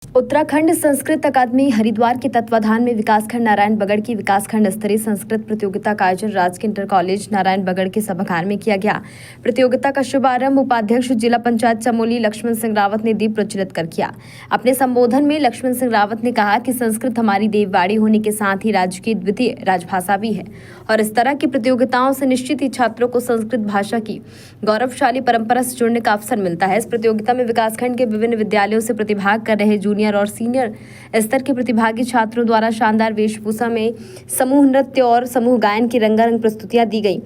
उत्तराखंड संस्कृत अकादमी हरिद्वार के तत्वाधान में विकासखंड नारायण बगड़ की विकासखंड स्तरीय संस्कृत प्रतियोगिता का आयोजन राजकीय इंटर कॉलेज नारायण बगड़ के सभागार में किया गया। प्रतियोगिता का शुभारंभ उपाध्यक्ष जिला पंचायत चमोली लक्ष्मण सिंह रावत ने दीप प्रज्वलित कर किया। अपने संबोधन में लक्ष्मण सिंह रावत ने कहा कि संस्कृत हमारी देववाणी होने के साथ ही राज्य की द्वितीय राजभाषा भी है और इस तरह की प्रतियोगिताओं से निश्चित ही छात्रों को संस्कृत भाषा की गौरवशाली परंपरा से जुड़ने का अवसर मिलता है। इस प्रतियोगिता में विकासखंड के विभिन्न विद्यालयों से प्रतिभाग कर रहे जूनियर और सीनियर स्तर के प्रतिभागी छात्रों द्वारा शानदार वेशभूषा में समूह नृत्य और समूह गायन की रंगारंग प्रस्तुतियां दी गई।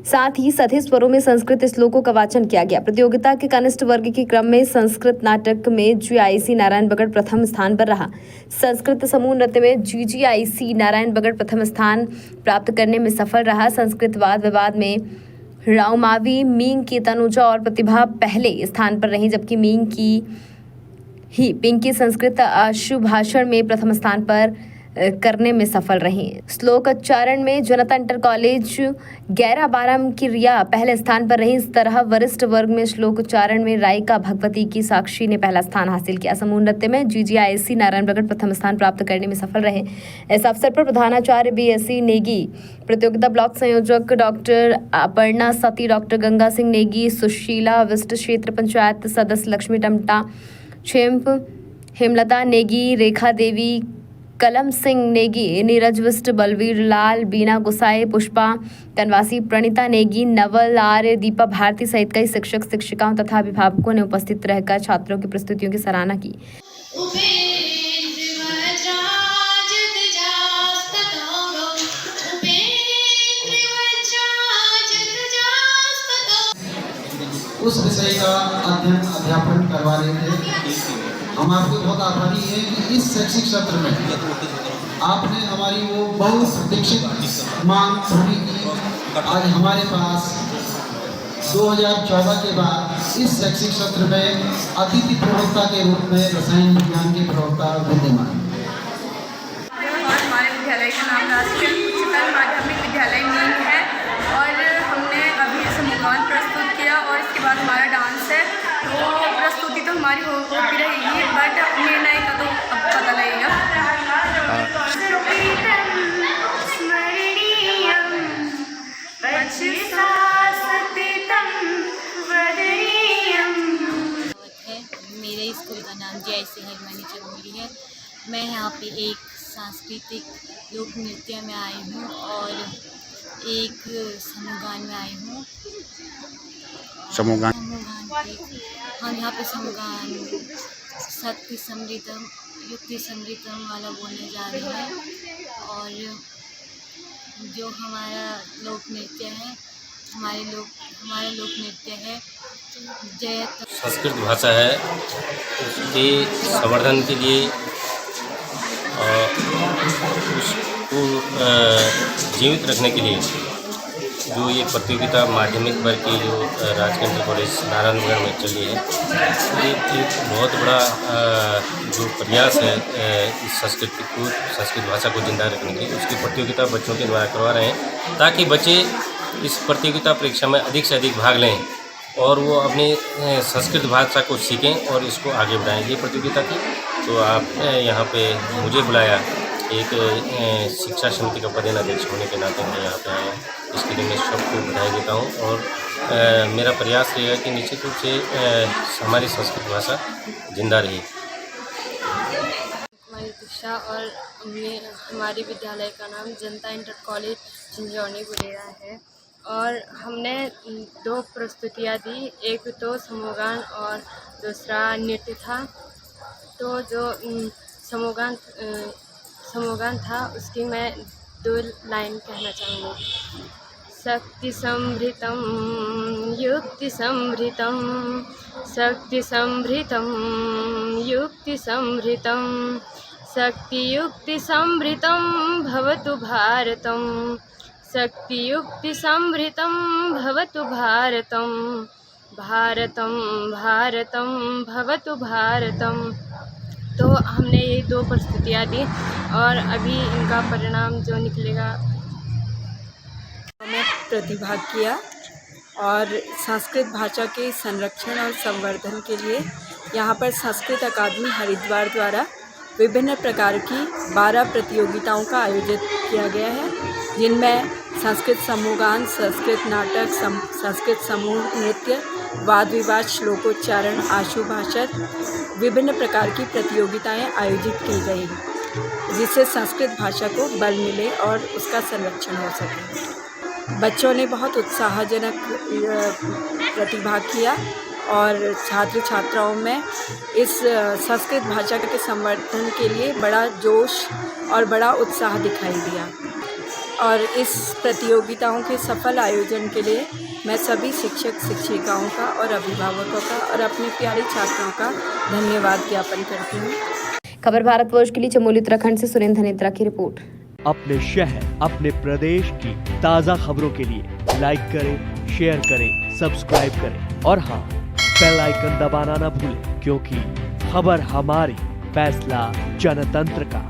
साथ ही सधे स्वरों में संस्कृत श्लोकों का वाचन किया गया। प्रतियोगिता के कनिष्ठ वर्ग के क्रम में संस्कृत नाटक में GIC नारायण बगड़ प्रथम स्थान पर रहा। संस्कृत समूह नृत्य में GGIC नारायण बगड़ प्रथम स्थान प्राप्त करने में सफल रहा। संस्कृत वाद विवाद में राउमावी मींग की तनुजा और प्रतिभा पहले स्थान पर रही, जबकि मींग की ही पिंकी संस्कृत आशुभाषण में प्रथम स्थान पर करने में सफल रही। श्लोक उच्चारण में जनता इंटर कॉलेज 11-12 की रिया पहले स्थान पर रही। इस तरह वरिष्ठ वर्ग में श्लोक उच्चारण में रायका भगवती की साक्षी ने पहला स्थान हासिल किया। समूह नृत्य में GGIC नारायण बगड़ प्रथम स्थान प्राप्त करने में सफल रहे। इस अवसर पर प्रधानाचार्य BSc नेगी, प्रतियोगिता ब्लॉक संयोजक डॉक्टर अपर्णा सती, डॉक्टर गंगा सिंह नेगी, सुशीला विष्ट, क्षेत्र पंचायत सदस्य लक्ष्मी टमटा छेम्प, हेमलता नेगी, रेखा देवी, कलम सिंह नेगी, नीरज विष्ट, बलवीर लाल, बीना गुसाई, पुष्पा कनवासी, प्रणीता नेगी, नवल आर्य, दीपा भारती सहित कई शिक्षक शिक्षिकाओं तथा अभिभावकों ने उपस्थित रहकर छात्रों की प्रस्तुतियों की सराहना की। उस विषय का अध्यापन करवा रहे थे। हम आपको बहुत आभारी हैं कि इस शैक्षिक सत्र में आपने हमारी वो बहुत प्रतीक्षित मांग पूरी की। आज हमारे पास 2014 के बाद इस शैक्षिक सत्र में अतिथि प्रवक्ता के रूप में रसायन विज्ञान के प्रवक्ता विद्यमान। हमारे विद्यालय का नाम राजकीय उच्चतर माध्यमिक विद्यालय नींद है और हमने अभी समूहगान प्रस्तुत किया और इसके बाद हमारा डांस है। तो प्रस्तुति तो हमारी होती रहेगी, बट निर्णय का तो अब पता लगेगा। मेरे स्कूल का नाम GIC हरमनी चमोली है। मैं यहाँ पे एक सांस्कृतिक लोक नृत्य में आई हूँ और एक समूहगान में आई हूँ। समूहगान हम यहाँ पे समूहगान शक्ति समृद्धम युक्ति समृद्धम वाला बोलने जा रहे हैं और जो हमारा लोक नृत्य है हमारा लोक नृत्य है जय संस्कृत भाषा है, उसके संवर्धन के लिए उसको जीवित रखने के लिए जो ये प्रतियोगिता माध्यमिक वर्ग की जो राजकीय इंटर कॉलेज नारायणगढ़ में चली है, ये एक बहुत बड़ा जो प्रयास है इस संस्कृत भाषा को जिंदा रखने के लिए, उसकी प्रतियोगिता बच्चों के द्वारा करवा रहे हैं ताकि बच्चे इस प्रतियोगिता परीक्षा में अधिक से अधिक भाग लें और वो अपनी संस्कृत भाषा को सीखें और इसको आगे बढ़ाएं। ये प्रतियोगिता थी, तो आप यहाँ पे मुझे बुलाया, एक शिक्षा समिति का पदेनाध्यक्ष होने के नाते मैं यहाँ पे आया। इसके लिए मैं सबको बधाई देता हूँ और मेरा प्रयास रहेगा कि निश्चित रूप से हमारी संस्कृत भाषा जिंदा रहे। हमारी दीक्षा और हमारे विद्यालय का नाम जनता इंटर कॉलेज झिंझोनी बुलेरा है और हमने 2 प्रस्तुतियाँ दी, एक तो समूहगान और दूसरा नृत्य था। तो जो समूहगान था उसकी मैं 2 लाइन कहना चाहूँगी। शक्ति समृतम युक्ति समृतम, शक्ति समृतम युक्ति समृतम, शक्ति युक्ति समृतम भवतु भारतम, शक्ति युक्ति समृतम भवतु भारतम, भारतम भारतम भवतु भारतम। तो हमने ये 2 प्रस्तुतियाँ दी और अभी इनका परिणाम जो निकलेगा। मैं प्रतिभाग किया और संस्कृत भाषा के संरक्षण और संवर्धन के लिए यहाँ पर संस्कृत अकादमी हरिद्वार द्वारा विभिन्न प्रकार की 12 प्रतियोगिताओं का आयोजित किया गया है, जिनमें संस्कृत समूहगान, संस्कृत नाटक, संस्कृत समूह नृत्य, वाद विवाद, श्लोकोच्चारण, आशु भाषण, विभिन्न प्रकार की प्रतियोगिताएं आयोजित की गई, जिससे संस्कृत भाषा को बल मिले और उसका संरक्षण हो सके। बच्चों ने बहुत उत्साहजनक प्रतिभाग किया और छात्र छात्राओं में इस संस्कृत भाषा के संवर्धन के लिए बड़ा जोश और बड़ा उत्साह दिखाई दिया। और इस प्रतियोगिताओं के सफल आयोजन के लिए मैं सभी शिक्षक शिक्षिकाओं का और अभिभावकों का और अपने प्यारे छात्रों का धन्यवाद ज्ञापन करती हूँ। खबर भारतवर्ष के लिए चमोली उत्तराखंड से सुरेंद्र धनेत्रा की रिपोर्ट। अपने शहर, अपने प्रदेश की ताज़ा खबरों के लिए लाइक करें, शेयर करें, सब्सक्राइब करें और हाँ, बेल आइकन दबाना ना भूलें, क्योंकि खबर हमारी, फैसला जनतंत्र का।